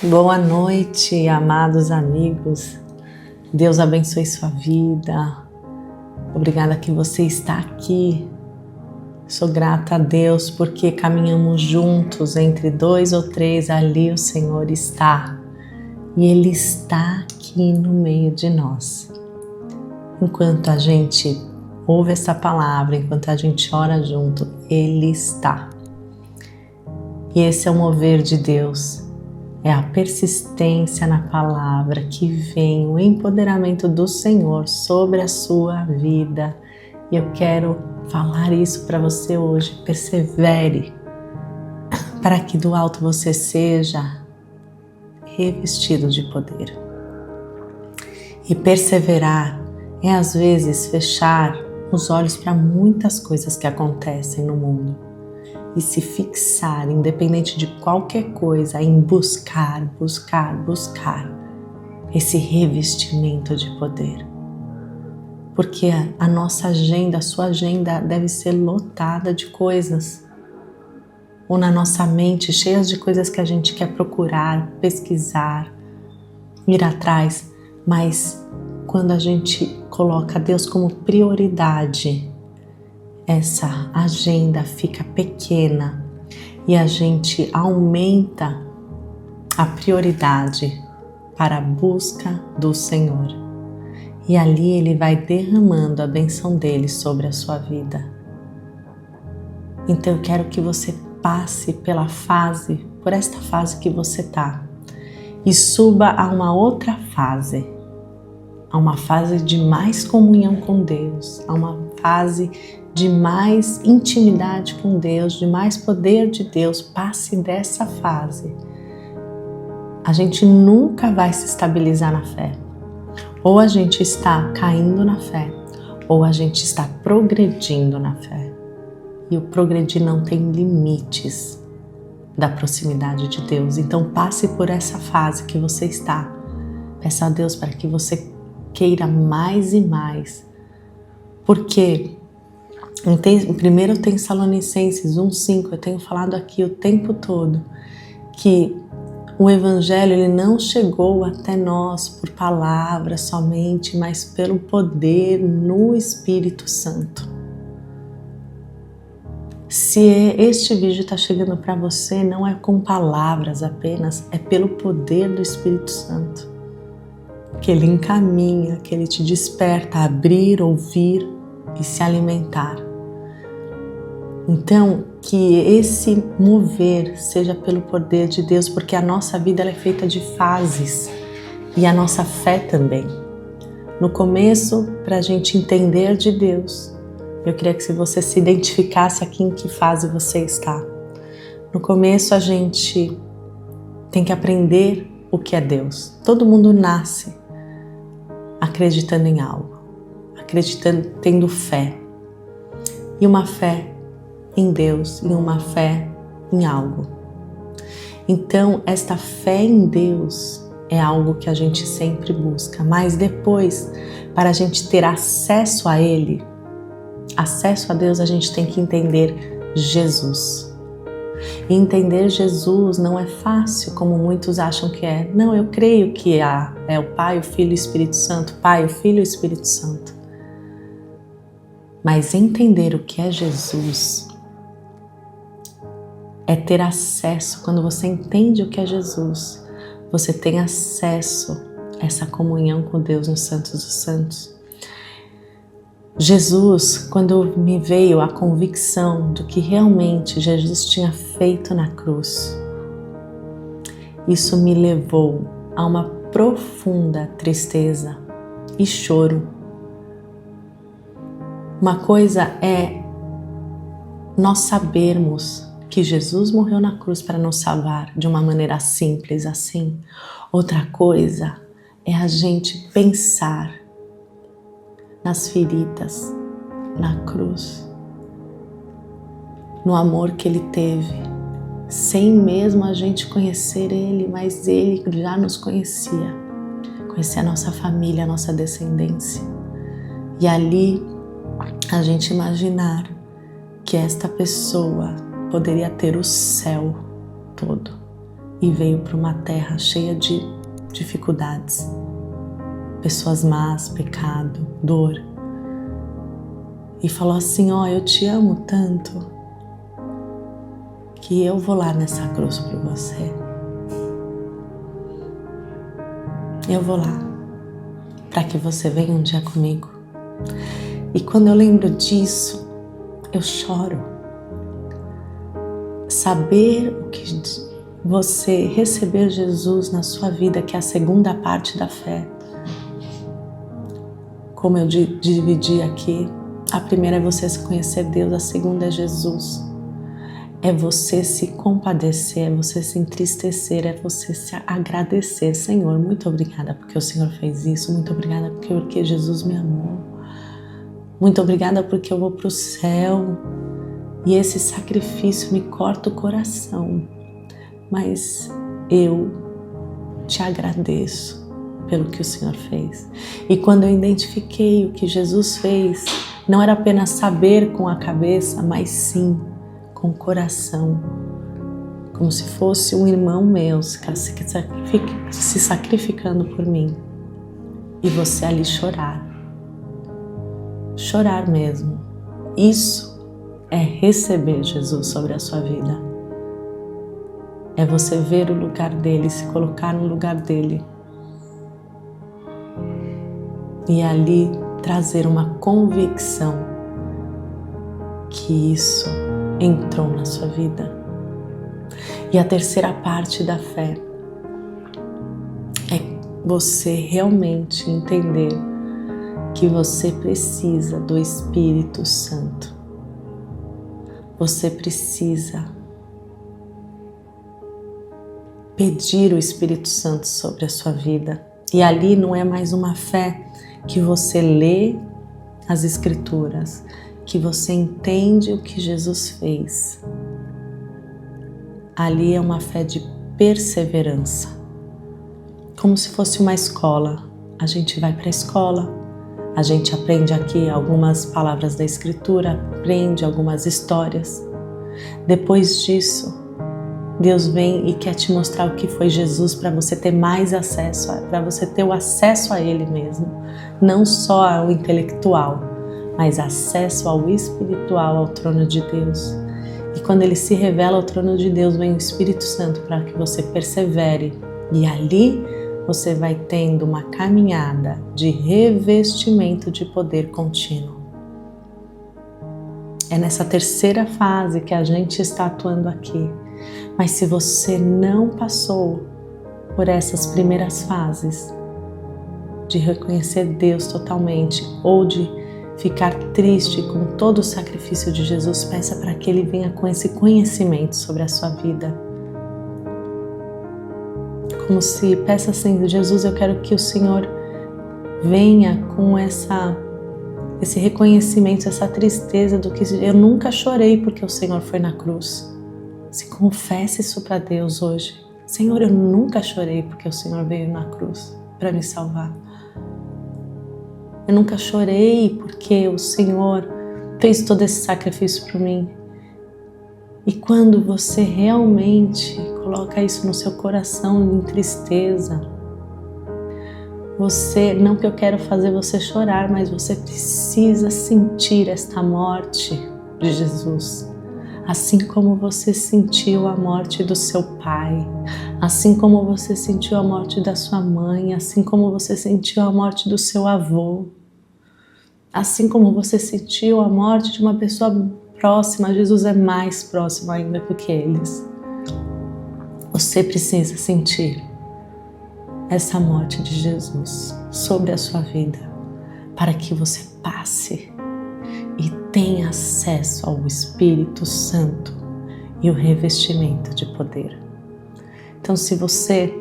Boa noite, amados amigos. Deus abençoe sua vida. Obrigada que você está aqui. Sou grata a Deus porque caminhamos juntos entre 2 ou 3, ali o Senhor está. E Ele está aqui no meio de nós. Enquanto a gente ouve essa palavra, enquanto a gente ora junto, Ele está. E esse é o mover de Deus. É a persistência na palavra que vem o empoderamento do Senhor sobre a sua vida. E eu quero falar isso para você hoje. Persevere para que do alto você seja revestido de poder. E perseverar é às vezes fechar os olhos para muitas coisas que acontecem no mundo. E se fixar, independente de qualquer coisa, em buscar esse revestimento de poder. Porque a nossa agenda, a sua agenda deve ser lotada de coisas. Ou na nossa mente, cheias de coisas que a gente quer procurar, pesquisar, ir atrás. Mas quando a gente coloca Deus como prioridade, essa agenda fica pequena e a gente aumenta a prioridade para a busca do Senhor. E ali Ele vai derramando a bênção dele sobre a sua vida. Então eu quero que você passe por esta fase que você está e suba a uma outra fase, a uma fase de mais comunhão com Deus, a uma fase de mais intimidade com Deus, de mais poder de Deus. Passe dessa fase. A gente nunca vai se estabilizar na fé. Ou a gente está caindo na fé, ou a gente está progredindo na fé. E o progredir não tem limites da proximidade de Deus. Então passe por essa fase que você está. Peça a Deus para que você queira mais e mais. Porque em 1 Tessalonicenses 1:5, eu tenho falado aqui o tempo todo que o Evangelho ele não chegou até nós por palavras somente, mas pelo poder no Espírito Santo. Se este vídeo está chegando para você, não é com palavras apenas, é pelo poder do Espírito Santo. Que Ele encaminha, que Ele te desperta a abrir, ouvir e se alimentar. Então, que esse mover seja pelo poder de Deus, porque a nossa vida ela é feita de fases e a nossa fé também. No começo, para a gente entender de Deus, eu queria que você se identificasse aqui em que fase você está. No começo, a gente tem que aprender o que é Deus. Todo mundo nasce acreditando em algo, acreditando, tendo fé. E uma fé em Deus e uma fé em algo. Então, esta fé em Deus é algo que a gente sempre busca, mas depois, para a gente ter acesso a Ele, acesso a Deus, a gente tem que entender Jesus. E entender Jesus não é fácil, como muitos acham que é. Não, eu creio que é o Pai, o Filho e o Espírito Santo, Pai, o Filho e o Espírito Santo. Mas entender o que é Jesus é ter acesso. Quando você entende o que é Jesus, você tem acesso a essa comunhão com Deus nos Santos dos Santos. Jesus, quando me veio a convicção do que realmente Jesus tinha feito na cruz, isso me levou a uma profunda tristeza e choro. Uma coisa é nós sabermos que Jesus morreu na cruz para nos salvar de uma maneira simples assim. Outra coisa é a gente pensar nas feridas, na cruz, no amor que Ele teve, sem mesmo a gente conhecer Ele, mas Ele já nos conhecia a nossa família, a nossa descendência. E ali a gente imaginar que esta pessoa poderia ter o céu todo e veio para uma terra cheia de dificuldades, pessoas más, pecado, dor, e falou assim: ó, eu te amo tanto que eu vou lá nessa cruz por você. Eu vou lá para que você venha um dia comigo. E quando eu lembro disso, eu choro. Saber o que você receber Jesus na sua vida, que é a segunda parte da fé. Como eu dividi aqui, a primeira é você se conhecer Deus, a segunda é Jesus. É você se compadecer, é você se entristecer, é você se agradecer. Senhor, muito obrigada porque o Senhor fez isso, muito obrigada porque Jesus me amou. Muito obrigada porque eu vou para o céu e esse sacrifício me corta o coração. Mas eu te agradeço pelo que o Senhor fez. E quando eu identifiquei o que Jesus fez, não era apenas saber com a cabeça, mas sim com o coração, como se fosse um irmão meu se sacrificando por mim. E você ali chorar mesmo. Isso é receber Jesus sobre a sua vida. É você ver o lugar dele, se colocar no lugar dele. E ali trazer uma convicção que isso entrou na sua vida. E a terceira parte da fé é você realmente entender que você precisa do Espírito Santo. Você precisa pedir o Espírito Santo sobre a sua vida. E ali não é mais uma fé que você lê as Escrituras, que você entende o que Jesus fez. Ali é uma fé de perseverança. Como se fosse uma escola. A gente vai para a escola, a gente aprende aqui algumas palavras da Escritura, aprende algumas histórias. Depois disso, Deus vem e quer te mostrar o que foi Jesus para você ter mais acesso, para você ter o acesso a Ele mesmo. Não só ao intelectual, mas acesso ao espiritual, ao trono de Deus. E quando Ele se revela ao trono de Deus, vem o Espírito Santo para que você persevere. E ali você vai tendo uma caminhada de revestimento de poder contínuo. É nessa terceira fase que a gente está atuando aqui. Mas se você não passou por essas primeiras fases de reconhecer Deus totalmente ou de ficar triste com todo o sacrifício de Jesus, peça para que Ele venha com esse conhecimento sobre a sua vida. Como se peça assim: Jesus, eu quero que o Senhor venha com esse reconhecimento, essa tristeza do que eu nunca chorei porque o Senhor foi na cruz. Se confesse isso para Deus hoje. Senhor, eu nunca chorei porque o Senhor veio na cruz para me salvar. Eu nunca chorei porque o Senhor fez todo esse sacrifício por mim. E quando você realmente coloca isso no seu coração em tristeza, não que eu quero fazer você chorar, mas você precisa sentir esta morte de Jesus. Assim como você sentiu a morte do seu pai, assim como você sentiu a morte da sua mãe, assim como você sentiu a morte do seu avô, assim como você sentiu a morte de uma pessoa próxima, Jesus é mais próximo ainda do que eles. Você precisa sentir essa morte de Jesus sobre a sua vida, para que você passe e tenha acesso ao Espírito Santo e o revestimento de poder. Então, se você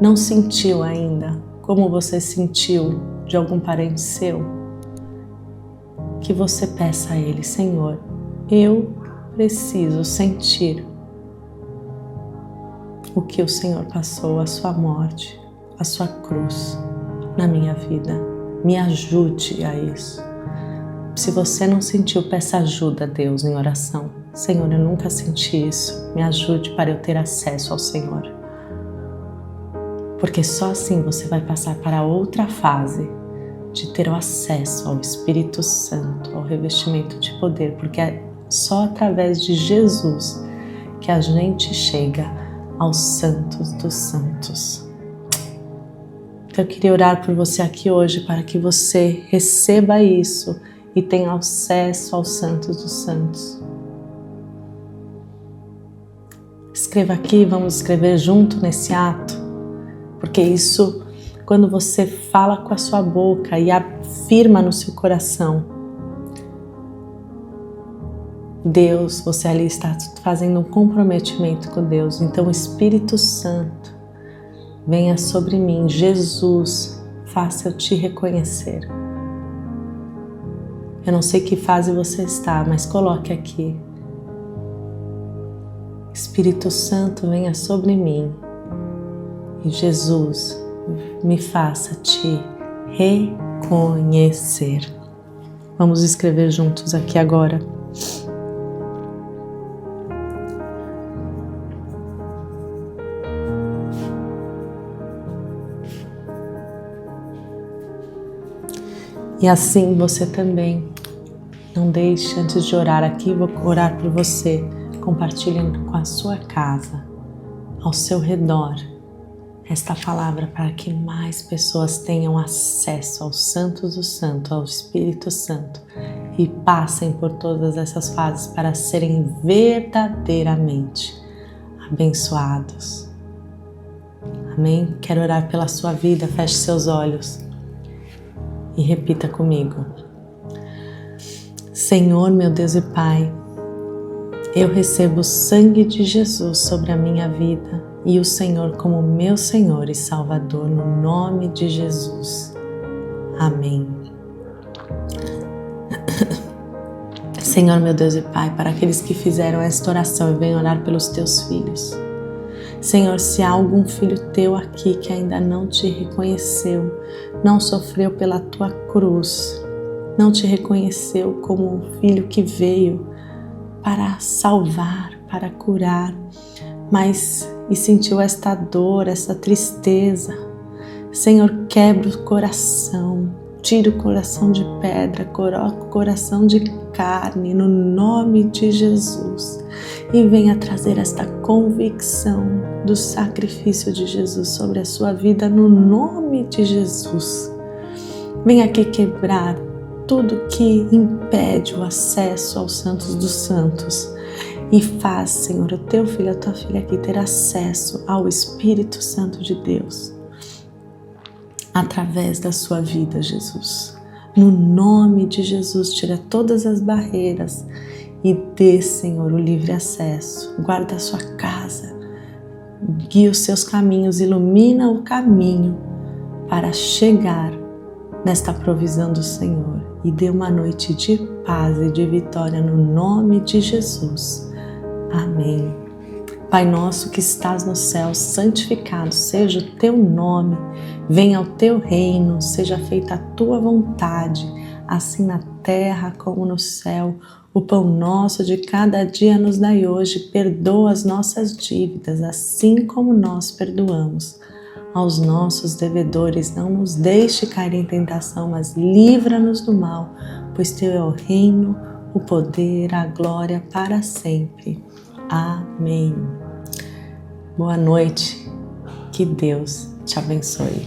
não sentiu ainda como você sentiu de algum parente seu, que você peça a Ele: Senhor, eu preciso sentir o que o Senhor passou, a sua morte, a sua cruz na minha vida. Me ajude a isso. Se você não sentiu, peça ajuda a Deus em oração. Senhor, eu nunca senti isso. Me ajude para eu ter acesso ao Senhor. Porque só assim você vai passar para outra fase de ter o acesso ao Espírito Santo, ao revestimento de poder, porque é só através de Jesus que a gente chega aos santos dos santos. Então eu queria orar por você aqui hoje para que você receba isso e tenha acesso aos santos dos santos. Escreva aqui, vamos escrever junto nesse ato, porque isso, quando você fala com a sua boca e afirma no seu coração, Deus, você ali está fazendo um comprometimento com Deus. Então o Espírito Santo, venha sobre mim. Jesus, faça eu te reconhecer. Eu não sei que fase você está, mas coloque aqui. Espírito Santo, venha sobre mim. E Jesus, me faça te reconhecer. Vamos escrever juntos aqui agora. E assim você também, não deixe, antes de orar aqui, vou orar por você, compartilhe com a sua casa, ao seu redor, esta palavra para que mais pessoas tenham acesso aos santos do santo, ao Espírito Santo e passem por todas essas fases para serem verdadeiramente abençoados. Amém? Quero orar pela sua vida, feche seus olhos. E repita comigo. Senhor, meu Deus e Pai, eu recebo o sangue de Jesus sobre a minha vida e o Senhor como meu Senhor e Salvador, no nome de Jesus. Amém. Senhor, meu Deus e Pai, para aqueles que fizeram esta oração e venham orar pelos teus filhos. Senhor, se há algum filho teu aqui que ainda não te reconheceu, não sofreu pela tua cruz, não te reconheceu como um filho que veio para salvar, para curar, mas e sentiu esta dor, essa tristeza, Senhor, quebra o coração, tira o coração de pedra, coloca o coração de carne no nome de Jesus e venha trazer esta convicção do sacrifício de Jesus sobre a sua vida no nome de Jesus. Venha aqui quebrar tudo que impede o acesso aos santos dos santos e faz, Senhor, o teu filho, a tua filha aqui ter acesso ao Espírito Santo de Deus através da sua vida, Jesus. No nome de Jesus, tira todas as barreiras e dê, Senhor, o livre acesso. Guarda a sua casa, guia os seus caminhos, ilumina o caminho para chegar nesta provisão do Senhor e dê uma noite de paz e de vitória no nome de Jesus. Amém. Pai nosso que estás no céu, santificado seja o teu nome, venha o teu reino, seja feita a tua vontade, assim na terra como no céu. O pão nosso de cada dia nos dai hoje, perdoa as nossas dívidas, assim como nós perdoamos aos nossos devedores. Não nos deixe cair em tentação, mas livra-nos do mal, pois teu é o reino, o poder, a glória para sempre. Amém. Boa noite, que Deus te abençoe.